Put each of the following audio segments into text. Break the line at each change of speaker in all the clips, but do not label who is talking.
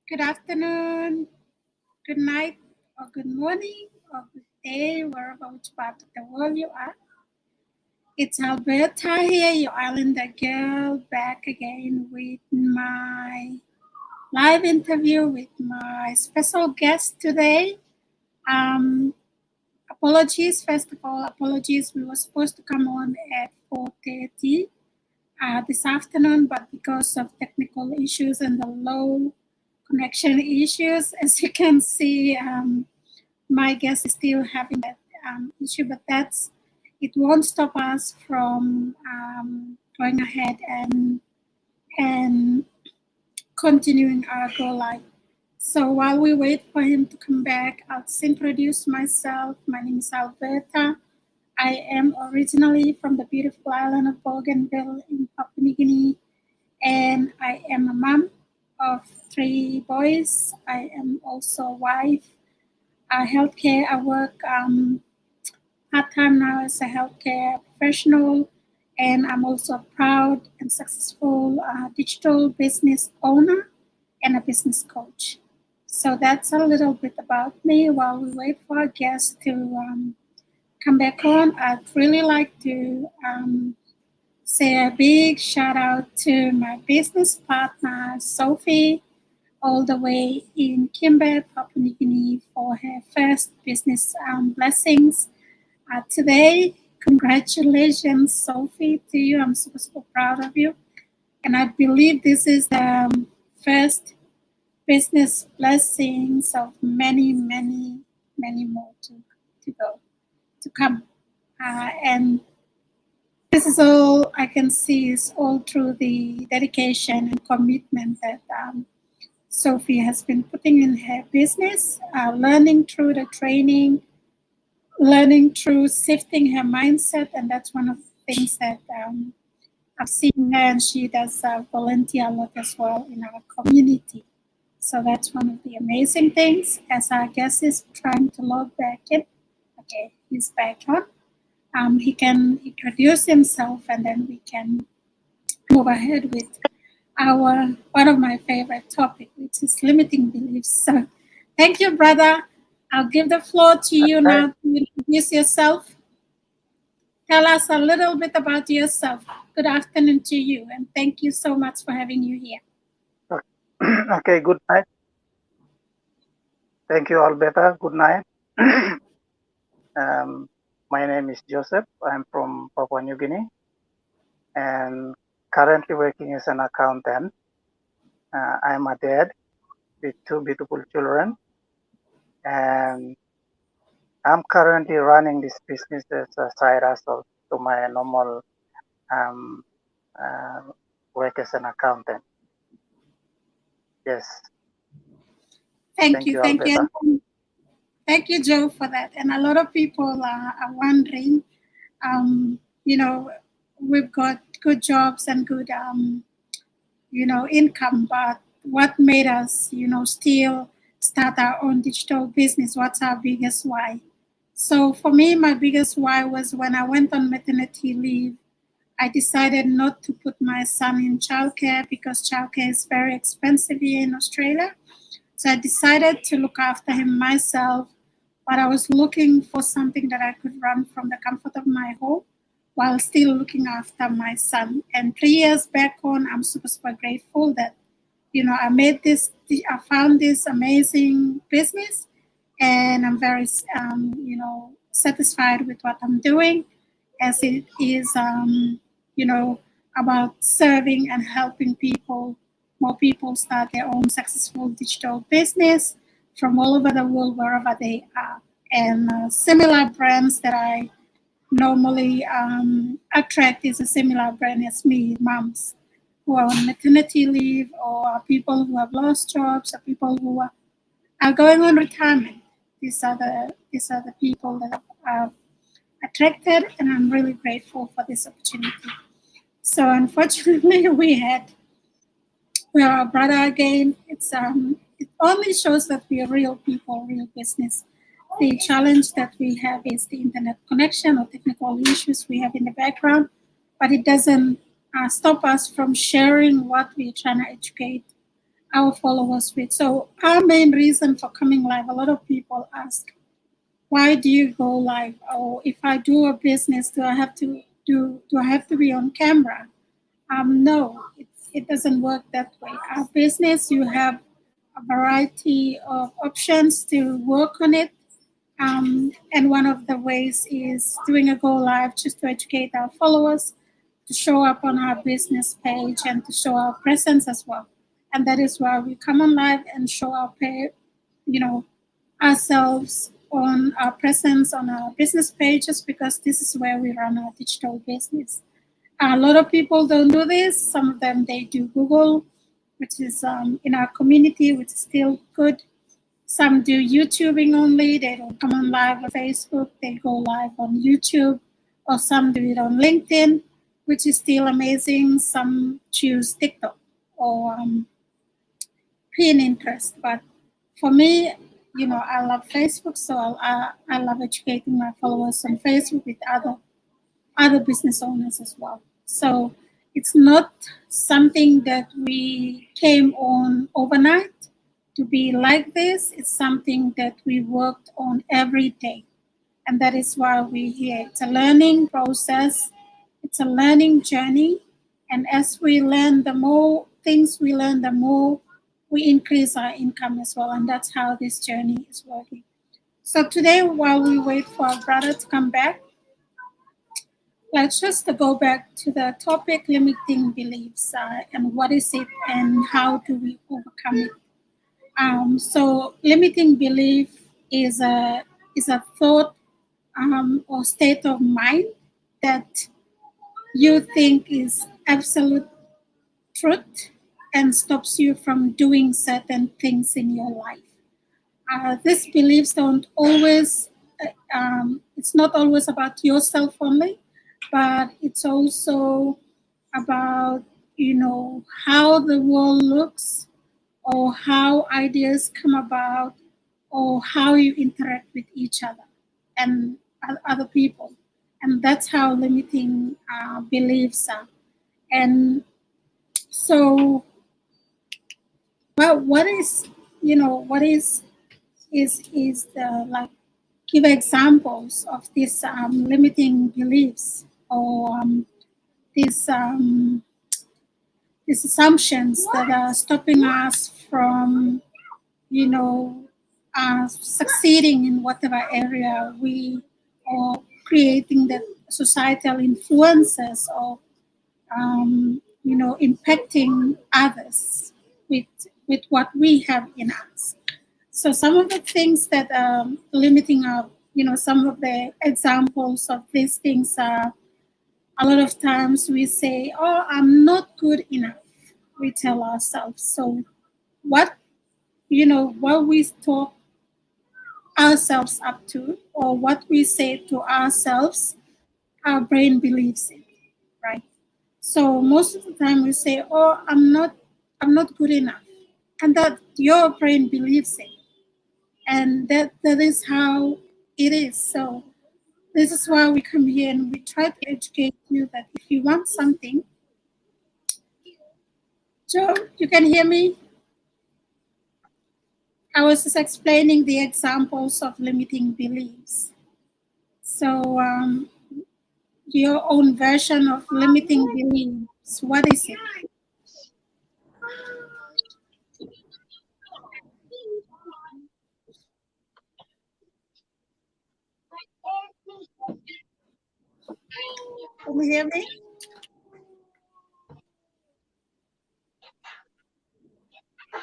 Good afternoon, good night, or good morning, or good day, wherever which part of the world you are. It's Alberta here, your islander girl, back again with my live interview with my special guest today. Um, Apologies, first of all, apologies. We were supposed to come on at 4:30 this afternoon, but because of technical issues and the low connection issues, as you can see, my guest is still having that issue, but it won't stop us from going ahead and continuing our go live. So while we wait for him to come back, I'll just introduce myself. My name is Alberta. I am originally from the beautiful island of Bougainville in Papua New Guinea, and I am a mom of three boys. I am also a wife. Healthcare, I work part-time now as a healthcare professional, and I'm also a proud and successful digital business owner and a business coach. So that's a little bit about me. While we wait for our guest to come back on, I'd really like to say a big shout out to my business partner, Sophie, all the way in Kimber, Papua New Guinea, for her first business blessings today. Congratulations, Sophie, to you. I'm super, super proud of you. And I believe this is the first business blessings of many, many, many more to go, to come. And this is all I can see is all through the dedication and commitment that Sophie has been putting in her business, learning through the training, learning through shifting her mindset, and that's one of the things that I've seen her, and she does volunteer a lot as well in our community. So that's one of the amazing things. As our guest is trying to log back in, okay, he's back on. He can introduce himself, and then we can move ahead with our one of my favorite topic, which is limiting beliefs. So, thank you, brother. I'll give the floor to you
Thank,
now to introduce yourself. Tell us a little bit about yourself. Good afternoon to you, and thank you so much for having you here.
okay, good night. Thank you, Alberta. Good night. um, my name is Joseph. I'm from Papua New Guinea and currently working as an accountant. I'm a dad with two beautiful children, and I'm currently running this business as a side hustle to my normal um, uh, work as an accountant. Yes,
Thank
thank
you,
you,
thank you,
Alberta.
and thank you, Joe, for that. And a lot of people are wondering, you know, we've got good jobs and good, income, but what made us, still start our own digital business? What's our biggest why? So for me, my biggest why was when I went on maternity leave. I decided not to put my son in childcare because childcare is very expensive here in Australia. So I decided to look after him myself, but I was looking for something that I could run from the comfort of my home while still looking after my son. And 3 years back on, I'm super, super grateful that, I I found this amazing business, and I'm very, satisfied with what I'm doing, as it is, you know, about serving and helping people, more people start their own successful digital business from all over the world, wherever they are. And similar brands that I normally attract is a similar brand as me, moms who are on maternity leave, or people who have lost jobs, or people who are going on retirement. These are the people that I've attracted, and I'm really grateful for this opportunity. So unfortunately, we are a brother again. It only shows that we are real people, real business. The challenge that we have is the internet connection or technical issues we have in the background, but it doesn't stop us from sharing what we're trying to educate our followers with. So our main reason for coming live, a lot of people ask, why do you go live? Or if I do a business, do I have to be on camera? No, it doesn't work that way. Our business, you have a variety of options to work on it. And one of the ways is doing a go live just to educate our followers, to show up on our business page and to show our presence as well. And that is why we come on live and show our ourselves on our presence on our business pages, because this is where we run our digital business. A lot of people don't do this. Some of them, they do Google, which is in our community, which is still good. Some do YouTubing only. They don't come on live on Facebook. They go live on YouTube, or some do it on LinkedIn, which is still amazing. Some choose TikTok or Pinterest. But for me, I love Facebook, so I love educating my followers on Facebook with other business owners as well. So it's not something that we came on overnight to be like this. It's something that we worked on every day. And that is why we're here. It's a learning process, it's a learning journey. And as we learn, the more things we learn, the more we increase our income as well. And that's how this journey is working. So today, while we wait for our brother to come back, let's just go back to the topic, limiting beliefs, and what is it and how do we overcome it. So limiting belief is a thought or state of mind that you think is absolute truth and stops you from doing certain things in your life. These beliefs don't always, it's not always about yourself only, but it's also about, how the world looks, or how ideas come about, or how you interact with each other and other people. And that's how limiting beliefs are. And so, well, what is, is the, like, give examples of these limiting beliefs, or these these assumptions that are stopping us from, succeeding in whatever area we, or creating the societal influences, or impacting others with what we have in us. So some of the things that are limiting our, some of the examples of these things are, a lot of times we say, "Oh, I'm not good enough." We tell ourselves. So what, what we talk ourselves up to, or what we say to ourselves, our brain believes it, right? So most of the time we say, "Oh, I'm not good enough," and that your brain believes it, and that is how it is. So this is why we come here and we try to educate you that if you want something, Joe, you can hear me? I was just explaining the examples of limiting beliefs. So your own version of limiting beliefs, what is it? Can you hear me?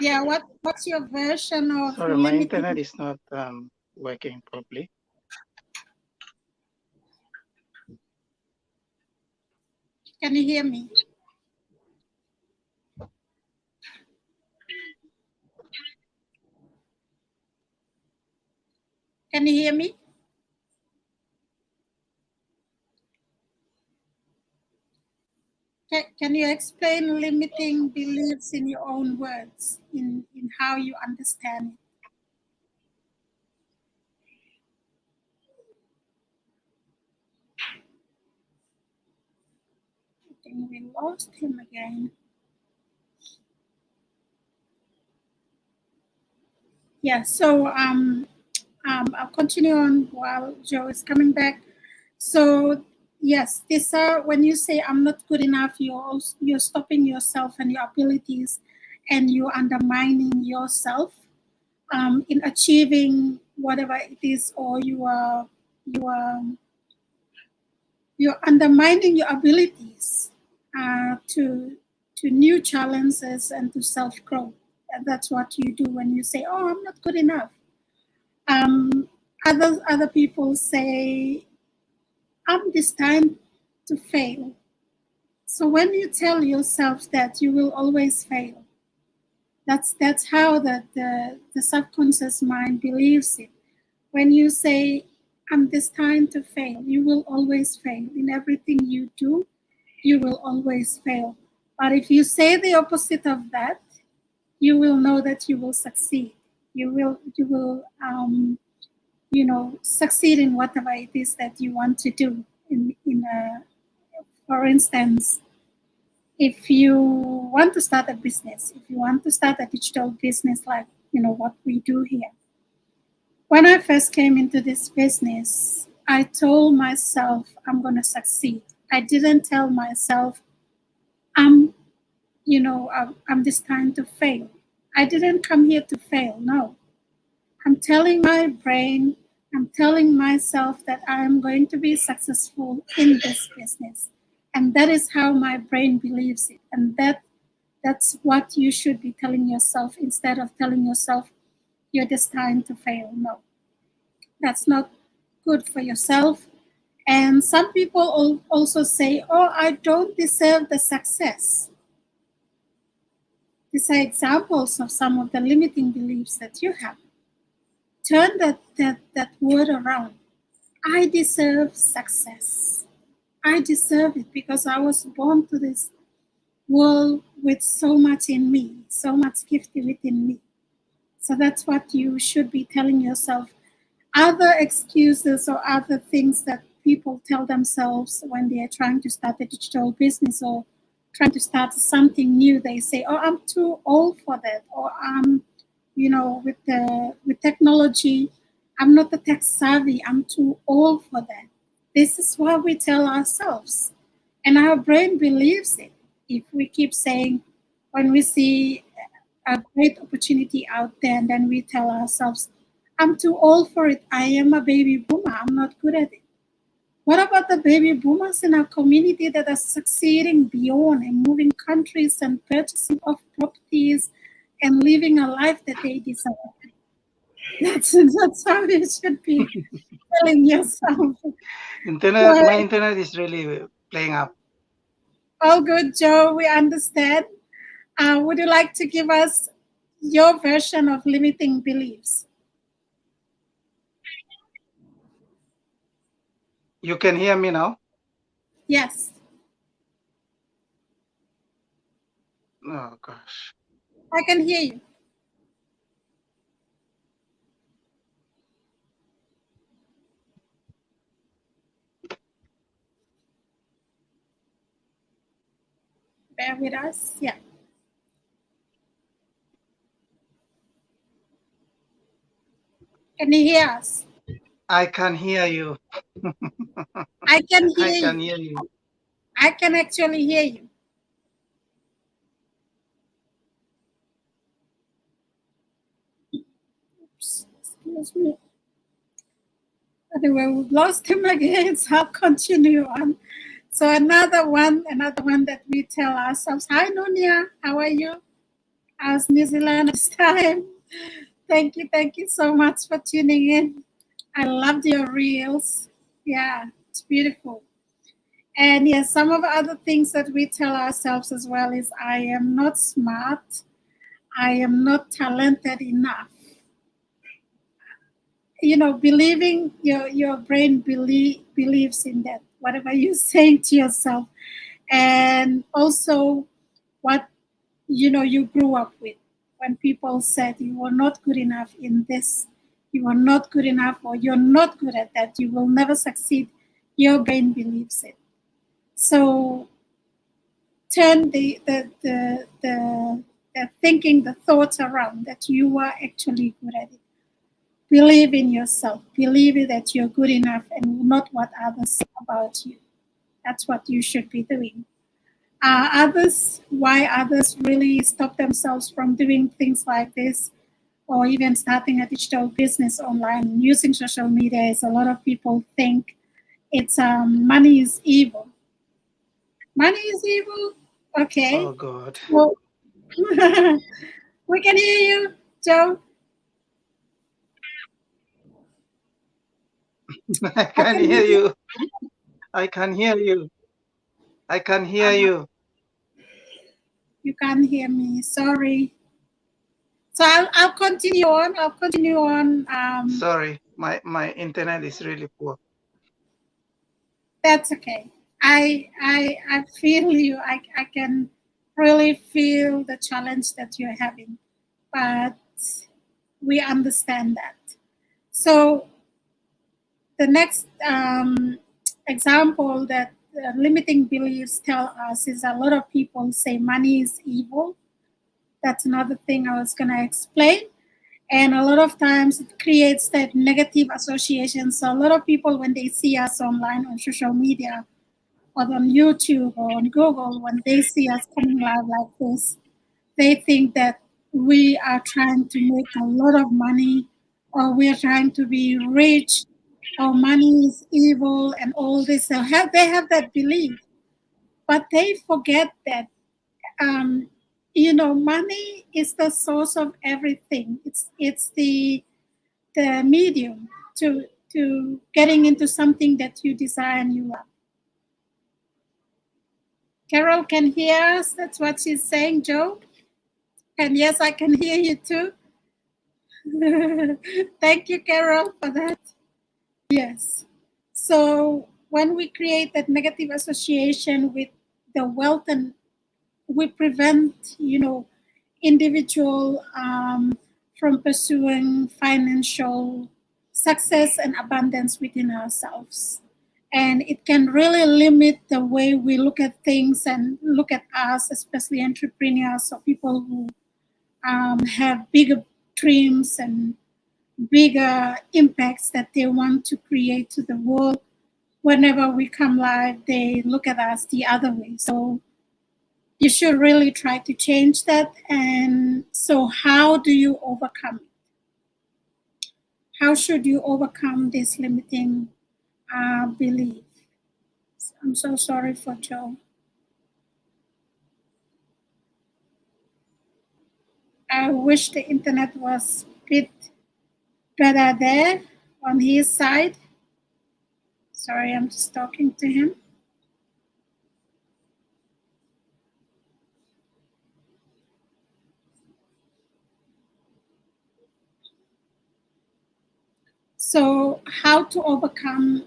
Yeah, what's your version of
Sorry, my
limiting?
internet is not working properly.
Can you hear me? Can you hear me? Can you explain limiting beliefs in your own words, in how you understand it? I think we lost him again. Yeah, so I'll continue on while Joe is coming back. So yes, this when you say I'm not good enough, you're stopping yourself and your abilities, and you're undermining yourself in achieving whatever it is, or you're undermining your abilities to new challenges and to self growth. And that's what you do when you say, "Oh, I'm not good enough." Um, other people say, "I'm destined to fail." So when you tell yourself that you will always fail, that's how the subconscious mind believes it. When you say, "I'm destined to fail," you will always fail. In everything you do, you will always fail. But if you say the opposite of that, you will know that you will succeed. You will succeed in whatever it is that you want to do. For instance, if you want to start a business, if you want to start a digital business like what we do here. When I first came into this business, I told myself I'm going to succeed. I didn't tell myself I'm I'm destined to fail. I didn't come here to fail. No, I'm telling my brain, I'm telling myself that I am going to be successful in this business. And that is how my brain believes it. And that's what you should be telling yourself instead of telling yourself you're destined to fail. No, that's not good for yourself. And some people also say, "Oh, I don't deserve the success." These are examples of some of the limiting beliefs that you have. Turn that word around. I deserve success. I deserve it because I was born to this world with so much in me, so much gift within me. So that's what you should be telling yourself. Other excuses or other things that people tell themselves when they are trying to start a digital business or trying to start something new, they say, "Oh, I'm too old for that," or "I'm, with technology, I'm not the tech savvy. I'm too old for that." This is what we tell ourselves, and our brain believes it. If we keep saying, when we see a great opportunity out there, and then we tell ourselves, "I'm too old for it. I am a baby boomer. I'm not good at it." What about the baby boomers in our community that are succeeding beyond and moving countries and purchasing of properties and living a life that they deserve? That's how you should be telling yourself.
My internet is really playing up.
All good, Joe. We understand. Would you like to give us your version of limiting beliefs?
You can hear me now?
Yes.
Oh, gosh.
I can hear you. Bear with us. Yeah. Can you hear us?
I can hear you.
I can hear
I can
you.
hear you.
I can actually hear you. Oops, excuse me. Anyway, we've lost him again, so I'll continue on. So another one that we tell ourselves. Hi, Nunia. How are you? How's New Zealand this time? Thank you so much for tuning in. I loved your reels. Yeah, it's beautiful. And yes, some of the other things that we tell ourselves as well is, "I am not smart. I am not talented enough." Believing your brain believes in that, whatever you're saying to yourself. And also what you grew up with. When people said you were not good enough in this, you are not good enough, or you're not good at that, you will never succeed, your brain believes it. So turn the thinking, the thoughts around that you are actually good at it. Believe in yourself. Believe that you're good enough and not what others say about you. That's what you should be doing. Why others really stop themselves from doing things like this or even starting a digital business online using social media is a lot of people think it's money is evil. Money is evil? Okay.
Oh God.
Well, we can hear you, Joe.
I
I
can
can
hear
hear you.
you. I can hear you. I can hear
Uh,
you.
you can't hear me. Sorry. So I'll continue on. I'll continue on.
Sorry, my internet is really poor.
That's okay. I feel you. I can really feel the challenge that you're having, but we understand that. So the next example that limiting beliefs tell us is a lot of people say money is evil. That's another thing I was going to explain. And a lot of times it creates that negative association. So a lot of people, when they see us online on social media or on YouTube or on Google, when they see us coming live like this, they think that we are trying to make a lot of money or we are trying to be rich or money is evil and all this. So they have that belief, but they forget that money is the source of everything. It's the medium to getting into something that you desire and you love. Carol can hear us. That's what she's saying, Joe. And yes, I can hear you too. Thank you, Carol, for that. Yes. So when we create that negative association with the wealth, and we prevent, individual from pursuing financial success and abundance within ourselves. And it can really limit the way we look at things and look at us, especially entrepreneurs or people who have bigger dreams and bigger impacts that they want to create to the world. Whenever we come live, they look at us the other way. So you should really try to change that. And so, how do you overcome it? How should you overcome this limiting belief? I'm so sorry for Joe. I wish the internet was a bit better there on his side. Sorry, I'm just talking to him. So, how to overcome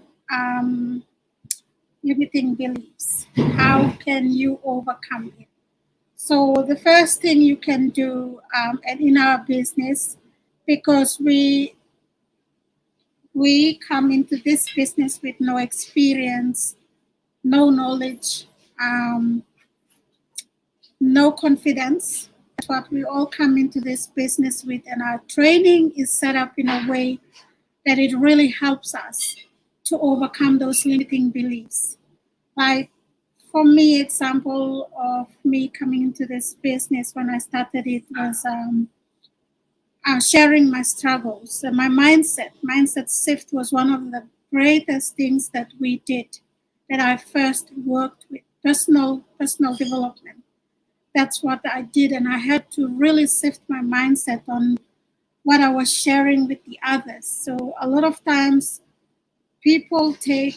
limiting beliefs? How can you overcome it? So, the first thing you can do, and in our business, because we come into this business with no experience, no knowledge, no confidence. That's what we all come into this business with, and our training is set up in a way that it really helps us to overcome those limiting beliefs. Like for me, example of me coming into this business when I started it was sharing my struggles. My mindset shift was one of the greatest things that we did. That I first worked with personal development. That's what I did, and I had to really shift my mindset on what I was sharing with the others. So a lot of times people they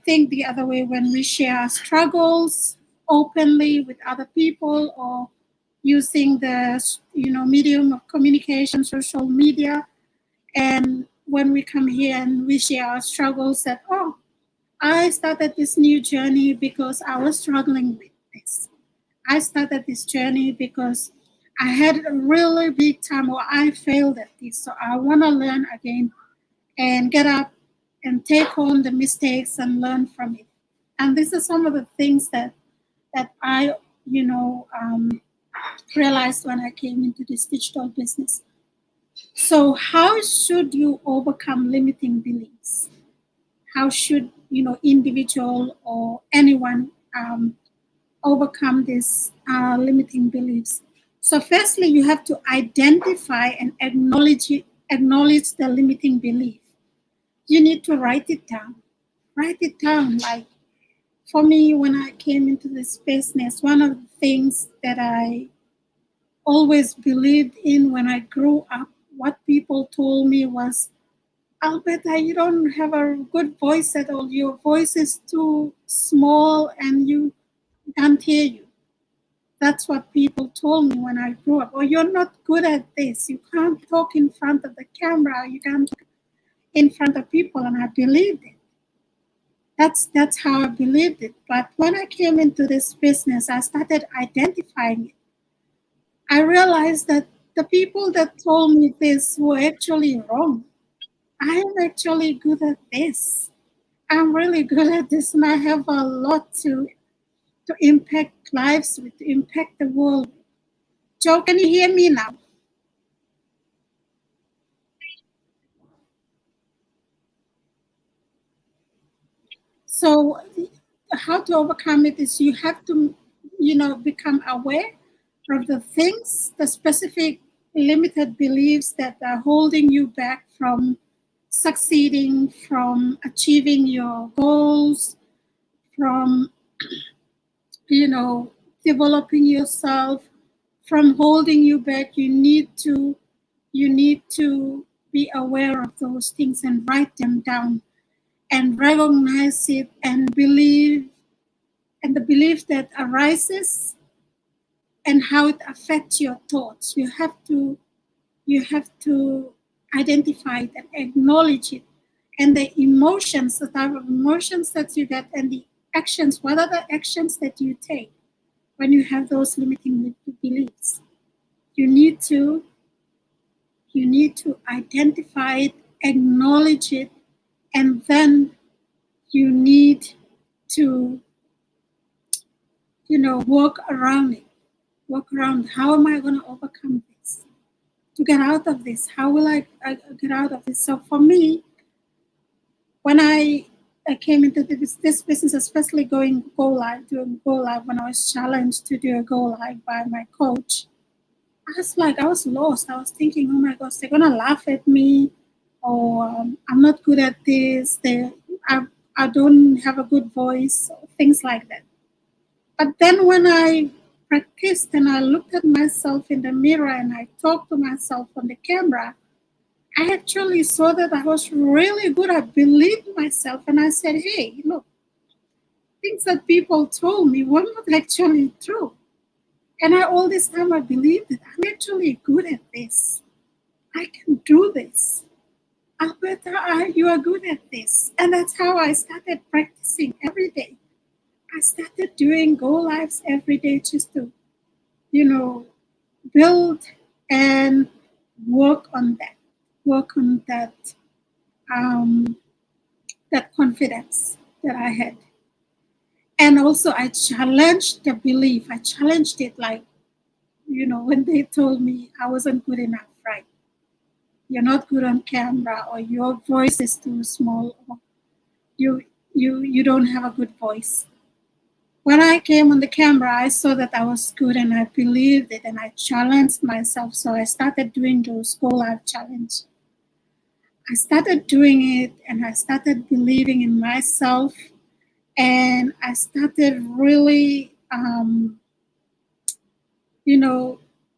think the other way when we share our struggles openly with other people or using the medium of communication, social media. And when we come here and we share our struggles, that I started this new journey because I was struggling with this. I started this journey because I had a really big time or I failed at this. So I want to learn again and get up and take on the mistakes and learn from it. And this is some of the things that I realized when I came into this digital business. So how should you overcome limiting beliefs? How should individual or anyone overcome these limiting beliefs? So firstly, you have to identify and acknowledge the limiting belief. You need to write it down. Write it down. Like for me, when I came into this business, one of the things that I always believed in when I grew up, what people told me was, Alberta, you don't have a good voice at all. Your voice is too small and you can't hear you. That's what people told me when I grew up. Or you're not good at this. You can't talk in front of the camera. You can't talk in front of people. And I believed it. That's how I believed it. But when I came into this business, I started identifying it. I realized that the people that told me this were actually wrong. I am actually good at this. I'm really good at this, and I have a lot to impact lives with, to impact the world. Joe, can you hear me now? So how to overcome it is you have to, become aware of the things, the specific limited beliefs that are holding you back from succeeding, from achieving your goals, from, developing yourself, from holding you back. You need to be aware of those things and write them down and recognize it and believe, and the belief that arises and how it affects your thoughts. You have to identify it and acknowledge it, and the emotions, the type of emotions that you get, and the actions. What are the actions that you take when you have those limiting beliefs? You need to identify it, acknowledge it, and then you need to work around it. Work around, how am I going to overcome this, to get out of this? How will I get out of this? So for me, when I came into this business, especially doing go live, when I was challenged to do a go live by my coach, I was lost. I was thinking, oh my gosh, they're gonna laugh at me, or I'm not good at this. I don't have a good voice, things like that. But then when I practiced and I looked at myself in the mirror and I talked to myself on the camera, I actually saw that I was really good. I believed myself, and I said, hey, look, things that people told me were not actually true. And all this time I believed that I'm actually good at this. I can do this. Alberta, you are good at this. And that's how I started practicing every day. I started doing go lives every day just to, build and work on that, that confidence that I had. And also I challenged the belief. I challenged it, like, when they told me I wasn't good enough, right? You're not good on camera, or your voice is too small, or you don't have a good voice. When I came on the camera, I saw that I was good, and I believed it, and I challenged myself. So I started doing those Go Live challenge. I started doing it, and I started believing in myself, and I started really,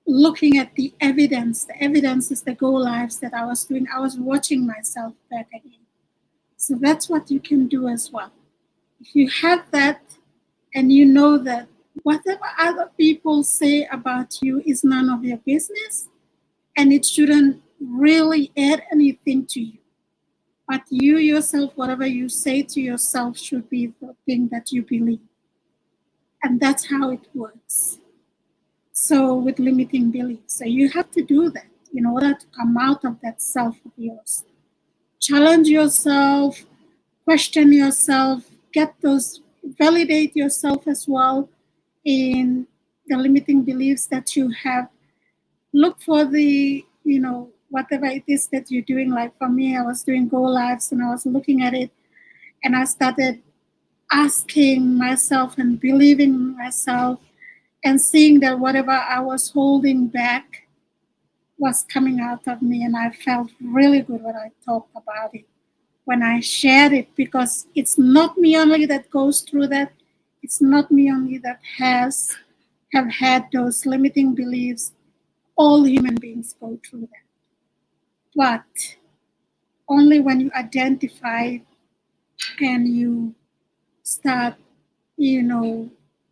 looking at the evidence. The evidence is the Go Lives that I was doing. I was watching myself back again. So that's what you can do as well. If you have that, and you know that whatever other people say about you is none of your business, and it shouldn't really add anything to you. But you yourself, whatever you say to yourself, should be the thing that you believe. And that's how it works. So with limiting beliefs, so you have to do that in order to come out of that self of yours. Challenge yourself, question yourself, validate yourself as well in the limiting beliefs that you have. Look for the, whatever it is that you're doing. Like for me, I was doing Go Lives and I was looking at it and I started asking myself and believing myself and seeing that whatever I was holding back was coming out of me. And I felt really good when I talked about it, when I shared it, because it's not me only that goes through that. It's not me only that have had those limiting beliefs. All human beings go through that. But only when you identify and you start,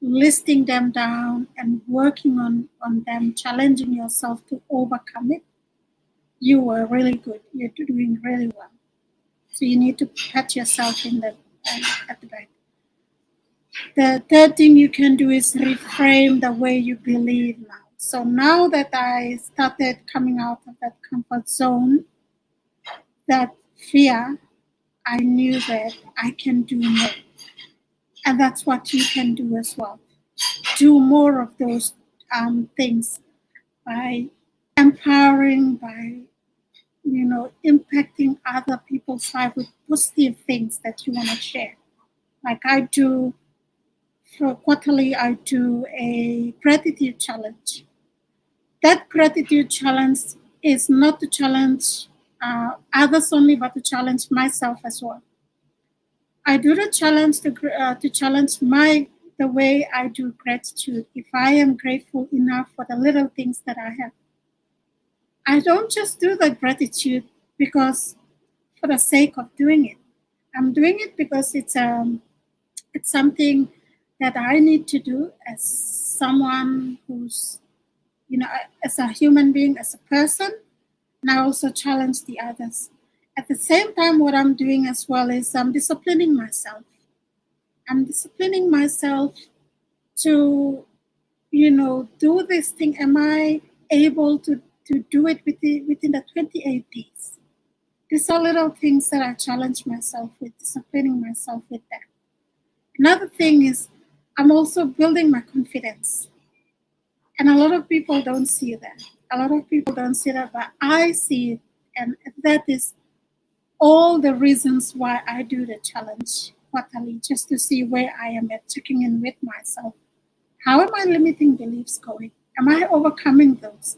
listing them down and working on them, challenging yourself to overcome it, you are really good. You're doing really well. So you need to pat yourself in the at the back. The third thing you can do is reframe the way you believe now. So now that I started coming out of that comfort zone, that fear, I knew that I can do more. And that's what you can do as well. Do more of those things by empowering, by, impacting other people's life with positive things that you want to share. Like I do, for quarterly, I do a gratitude challenge. That gratitude challenge is not to challenge others only, but to challenge myself as well. I do the challenge to challenge the way I do gratitude. If I am grateful enough for the little things that I have, I don't just do the gratitude because for the sake of doing it. I'm doing it because it's something that I need to do as someone who's, as a human being, as a person, and I also challenge the others. At the same time, what I'm doing as well is I'm disciplining myself. I'm disciplining myself to, do this thing. Am I able to do it within the 28 days? These are little things that I challenge myself with, disciplining myself with that. Another thing is I'm also building my confidence. And a lot of people don't see that. A lot of people don't see that, but I see it. And that is all the reasons why I do the challenge quarterly, just to see where I am at, checking in with myself. How are my limiting beliefs going? Am I overcoming those?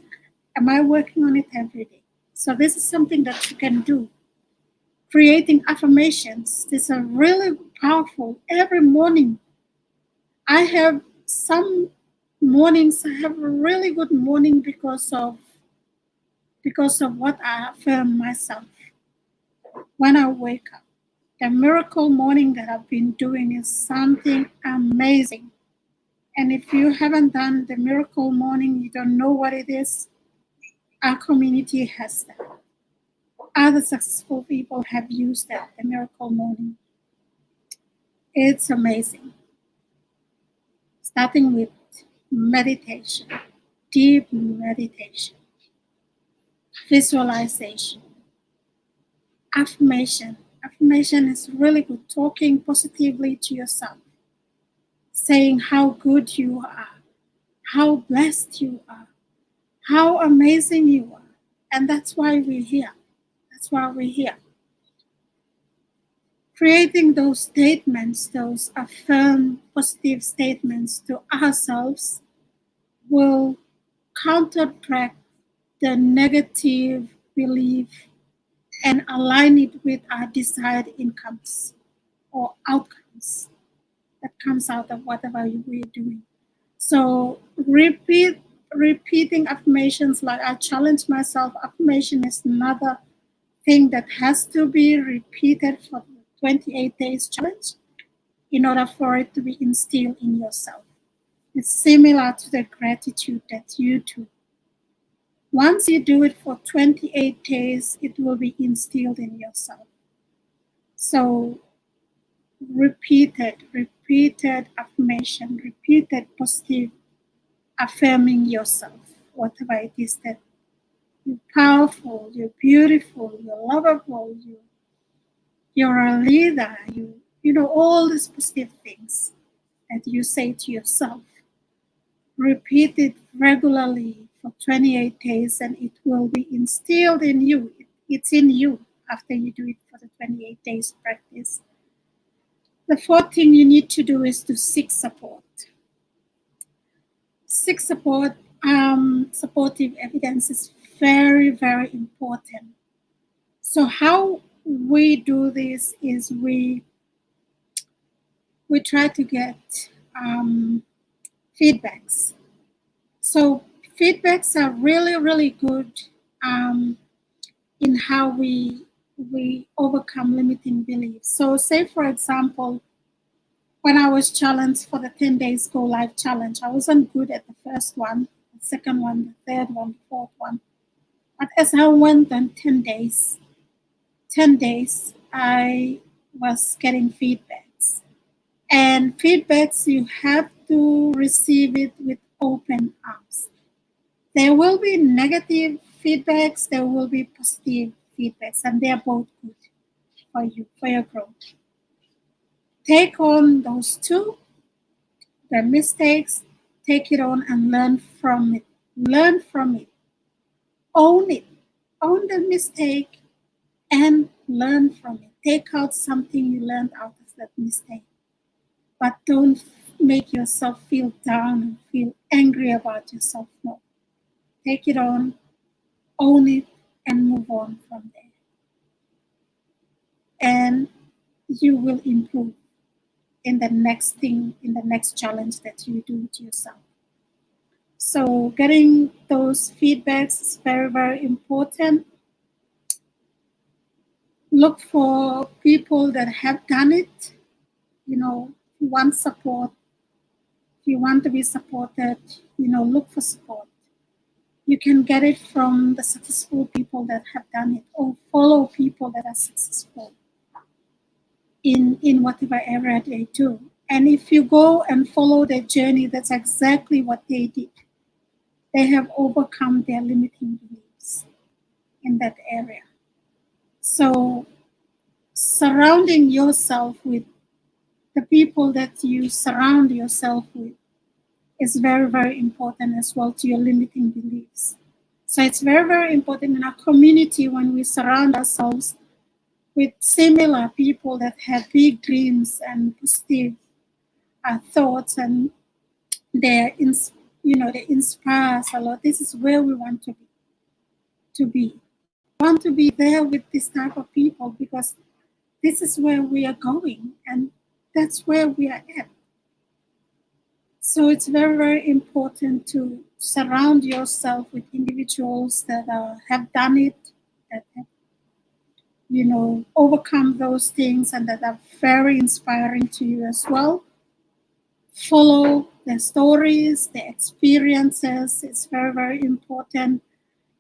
Am I working on it every day? So this is something that you can do. Creating affirmations. These are really powerful. Every morning, I have some mornings I have a really good morning because of what I affirm myself when I wake up. The miracle morning that I've been doing is something amazing. And if you haven't done the miracle morning, you don't know what it is, our community has that. Other successful people have used that, the miracle morning. It's amazing. Starting with meditation, deep meditation, visualization, affirmation. Affirmation is really good, talking positively to yourself, saying how good you are, how blessed you are, how amazing you are. And that's why we're here. That's why we're here. Creating those statements, those affirm positive statements to ourselves will counteract the negative belief and align it with our desired incomes or outcomes that comes out of whatever we're doing. So repeating affirmations, like I challenge myself. Affirmation is another thing that has to be repeated for the 28 days challenge in order for it to be instilled in yourself. It's similar to the gratitude that you do. Once you do it for 28 days, it will be instilled in yourself. So repeated affirmation, repeated positive affirming yourself, whatever it is that you're powerful, you're beautiful, you're lovable, you're a leader, you know all these positive things that you say to yourself. Repeat it regularly for 28 days and it will be instilled in you. It's in you after you do it for the 28 days practice. The fourth thing you need to do is to seek support. Seek support. Supportive evidence is very, very important. So how we do this is we try to get feedbacks. So feedbacks are really, really good in how we overcome limiting beliefs. So say, for example, when I was challenged for the 10 days Go Live challenge, I wasn't good at the first one, the second one, the third one, the fourth one. But as I went on 10 days, I was getting feedbacks. And feedbacks, you have to receive it with open arms. There will be negative feedbacks, there will be positive feedbacks, and they are both good for you, for your growth. Take on those two, the mistakes, take it on and learn from it. Learn from it. Own it. Own the mistake and learn from it. Take out something you learned out of that mistake. But don't make yourself feel down and feel angry about yourself. No. Take it on, own it, and move on from there. And you will improve in the next thing, in the next challenge that you do to yourself. So getting those feedbacks is very, very important. Look for people that have done it. You know, if you want support, if you want to be supported, you know, look for support. You can get it from the successful people that have done it, or follow people that are successful in whatever area they do. And if you go and follow their journey, that's exactly what they did. They have overcome their limiting beliefs in that area. So surrounding yourself with the people that you surround yourself with is very, very important as well to your limiting beliefs. So it's very, very important in our community when we surround ourselves with similar people that have big dreams and positive thoughts, and they inspire us a lot. This is where we want to be. We want to be there with this type of people because this is where we are going and that's where we are at. So it's very, very important to surround yourself with individuals that have done it, that have, overcome those things and that are very inspiring to you as well. Follow their stories, their experiences. It's very, very important,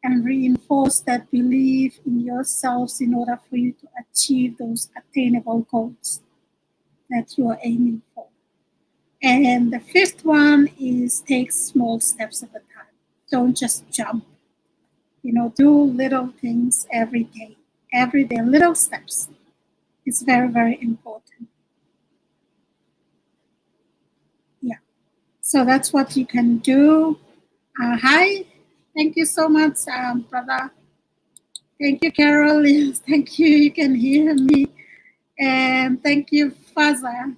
and reinforce that belief in yourselves in order for you to achieve those attainable goals that you are aiming for. And the fifth one is take small steps at a time. Don't just jump. Do little things every day. Every day, little steps. It's very, very important. Yeah. So that's what you can do. Hi. Thank you so much, brother. Thank you, Carol. Yes, thank you. You can hear me. And thank you, Faza.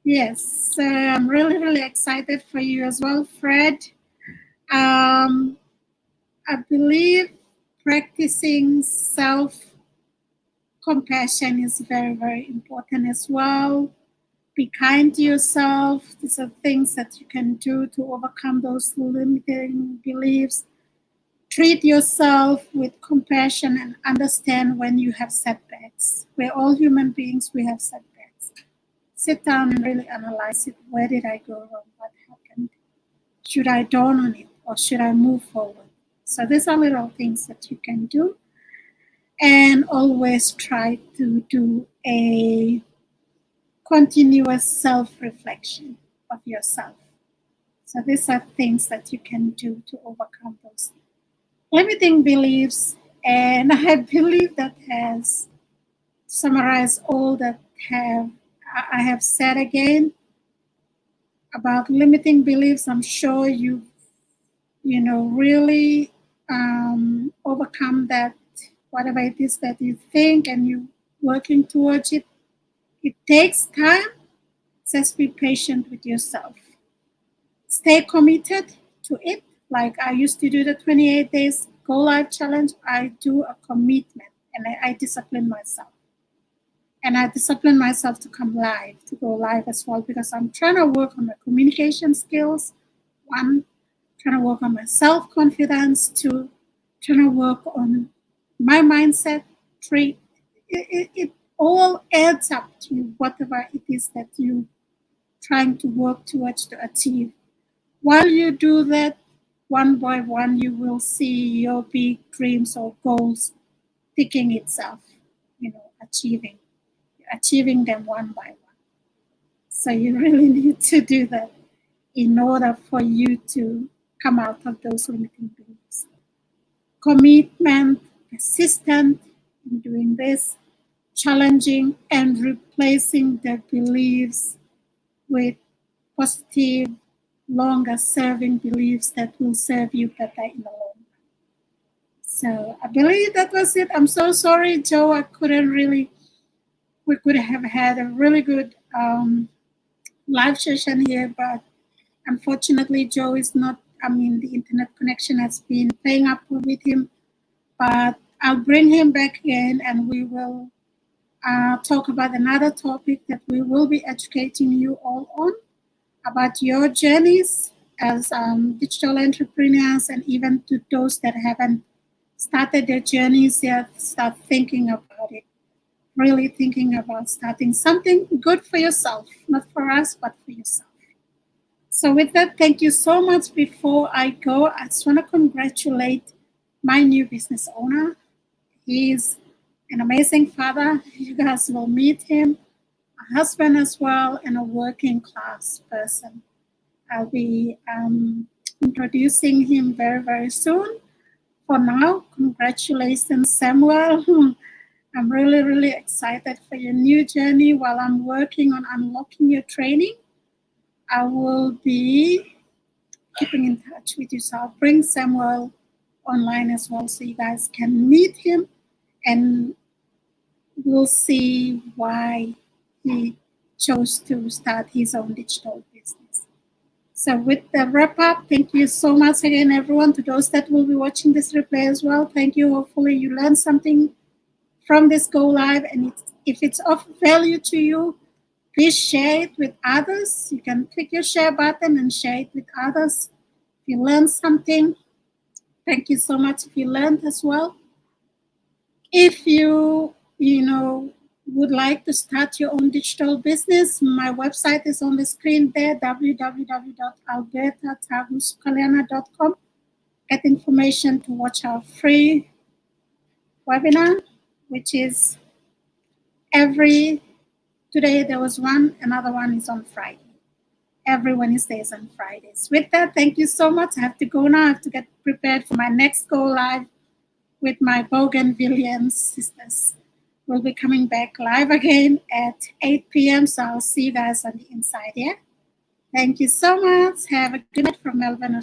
Yes, I'm really, really excited for you as well, Fred. I believe practicing self-compassion is very, very important as well. Be kind to yourself. These are things that you can do to overcome those limiting beliefs. Treat yourself with compassion and understand when you have setbacks. We're all human beings, we have setbacks. Sit down and really analyze it. Where did I go wrong? What happened? Should I dawn on it or should I move forward? So these are little things that you can do. And always try to do a continuous self-reflection of yourself. So these are things that you can do to overcome those limiting beliefs. And I believe that has summarized all that I have said again. about limiting beliefs. I'm sure you really overcome that, whatever it is that you think, and you working towards it. It takes time. Just be patient with yourself. Stay committed to it. Like I used to do the 28 days Go Live challenge. I do a commitment and I discipline myself. And I discipline myself to come live, to go live as well, because I'm trying to work on my communication skills. One, trying to work on my self-confidence. Two, trying to work on my mindset. Three, it all adds up to whatever it is that you trying to work towards to achieve. While you do that, one by one, you will see your big dreams or goals picking itself, achieving them one by one. So you really need to do that in order for you to come out of those limiting beliefs. Commitment, persistent in doing this, challenging and replacing the beliefs with positive, longer serving beliefs that will serve you better in the long run. So I believe that was it. I'm so sorry, Joe. We could have had a really good live session here, but unfortunately, Joe is not, the internet connection has been playing up with him, but I'll bring him back in and we will talk about another topic that we will be educating you all on, about your journeys as digital entrepreneurs, and even to those that haven't started their journeys yet, start thinking about it. Really thinking about starting something good for yourself, not for us, but for yourself. So with that, thank you so much. Before I go, I just want to congratulate my new business owner. He's an amazing father. You guys will meet him, a husband as well, and a working class person. I'll be introducing him very, very soon. For now, congratulations, Samuel. I'm really, really excited for your new journey. While I'm working on unlocking your training, I will be keeping in touch with you. So I'll bring Samuel online as well so you guys can meet him, and we'll see why he chose to start his own digital business. So with the wrap up, thank you so much again, everyone. To those that will be watching this replay as well, thank you. Hopefully you learned something from this Go Live, and if it's of value to you, please share it with others. You can click your share button and share it with others. If you learned something, thank you so much if you learned as well. If you would like to start your own digital business, my website is on the screen there, www.albertatagusukaliana.com. Get information to watch our free webinar, which is today there was one, another one is on Friday. Every Wednesday is on Fridays. With that, thank you so much. I have to go now. I have to get prepared for my next Go Live with my Bougainvillean sisters. We'll be coming back live again at 8 p.m. So I'll see you guys on the inside here. Thank you so much. Have a good night from Melbourne, Australia.